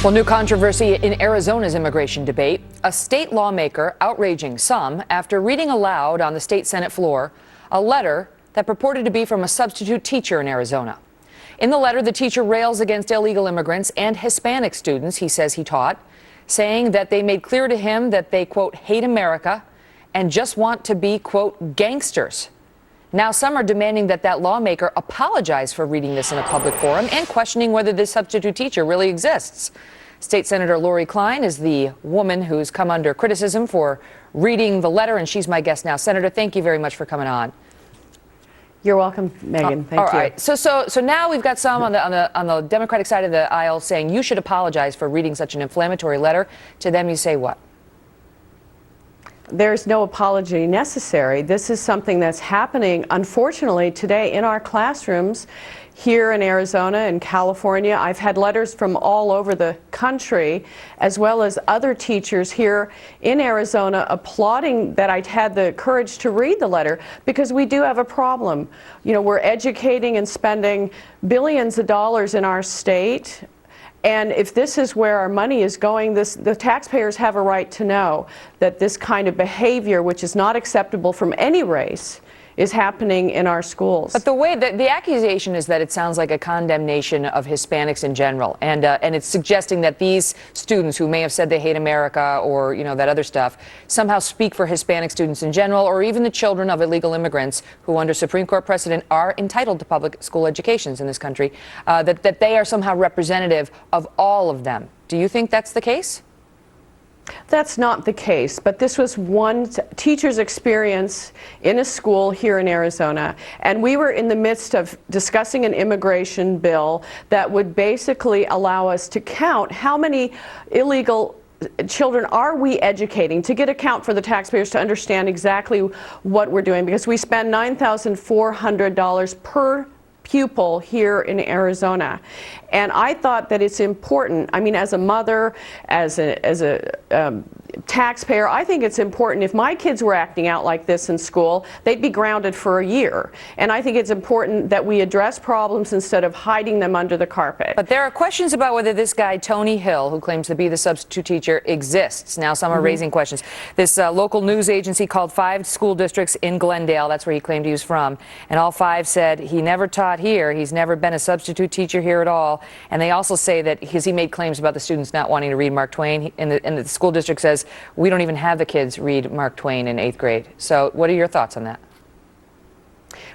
Well, new controversy in Arizona's immigration debate. A state lawmaker outraging some after reading aloud on the state Senate floor a letter that purported to be from a substitute teacher in Arizona. In the letter, the teacher rails against illegal immigrants and Hispanic students he says he taught, saying that they made clear to him that they, quote, hate America and just want to be, quote, gangsters. Now, some are demanding that that lawmaker apologize for reading this in a public forum and questioning whether this substitute teacher really exists. State Senator Klein is the woman who's come under criticism for reading the letter, and she's my guest now. Senator, thank you very much for coming on. You're welcome, Megan. Thank you. All right. So now we've got some on the Democratic side of the aisle saying you should apologize for reading such an inflammatory letter. To them, you say what? There's no apology necessary. This is something that's happening, unfortunately, today in our classrooms here in Arizona and California. I've had letters from all over the country, as well as other teachers here in Arizona applauding that I'd had the courage to read the letter, because we do have a problem. You know, we're educating and spending billions of dollars in our state. And if this is where our money is going, the taxpayers have a right to know that this kind of behavior, which is not acceptable from any race, is happening in our schools. But the way that the accusation is that it sounds like a condemnation of Hispanics in general, and it's suggesting that these students who may have said they hate America or that other stuff somehow speak for Hispanic students in general, or even the children of illegal immigrants who, under Supreme Court precedent, are entitled to public school educations in this country. That they are somehow representative of all of them. Do you think that's the case? That's not the case, but this was one teacher's experience in a school here in Arizona, and we were in the midst of discussing an immigration bill that would basically allow us to count how many illegal children are we educating, to get a count for the taxpayers to understand exactly what we're doing, because we spend $9,400 per pupil here in Arizona. And I thought that it's important, I mean, as a mother, as a taxpayer, I think it's important. If my kids were acting out like this in school, they'd be grounded for a year. And I think it's important that we address problems instead of hiding them under the carpet. But there are questions about whether this guy, Tony Hill, who claims to be the substitute teacher, exists. Now, some are raising questions. This local news agency called 5 school districts in Glendale, that's where he claimed he was from, and all 5 said he never taught here, he's never been a substitute teacher here at all. And they also say that because he made claims about the students not wanting to read Mark Twain, and the school district says, we don't even have the kids read Mark Twain in 8th grade. So what are your thoughts on that?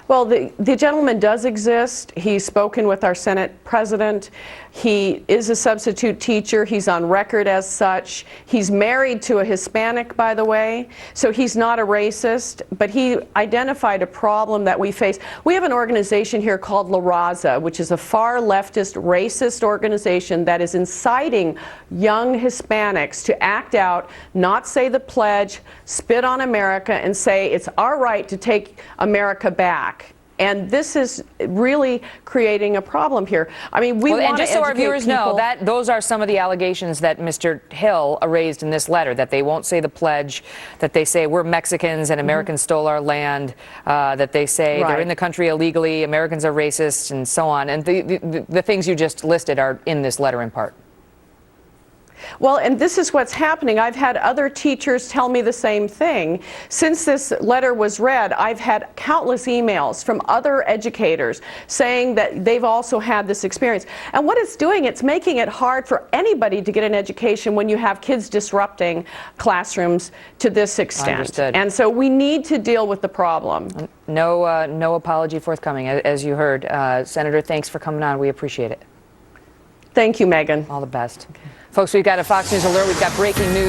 Well, the gentleman does exist. He's spoken with our Senate president. He is a substitute teacher. He's on record as such. He's married to a Hispanic, by the way, so he's not a racist, but he identified a problem that we face. We have an organization here called LaRaza, which is a far leftist, racist organization that is inciting young Hispanics to act out, not say the pledge, spit on America, and say it's our right to take America back. And this is really creating a problem here. I mean, we want to educate people. And just so our viewers know, that those are some of the allegations that Mr. Hill raised in this letter, that they won't say the pledge, that they say we're Mexicans and Americans stole our land, that they say they're in the country illegally, Americans are racist, and so on. And the things you just listed are in this letter in part. Well, and this is what's happening. I've had other teachers tell me the same thing. Since this letter was read, I've had countless emails from other educators saying that they've also had this experience. And what it's doing, it's making it hard for anybody to get an education when you have kids disrupting classrooms to this extent. Understood. And so we need to deal with the problem. No apology forthcoming, as you heard. Senator, thanks for coming on. We appreciate it. Thank you, Megan. All the best. Okay. Folks, we've got a Fox News alert. We've got breaking news.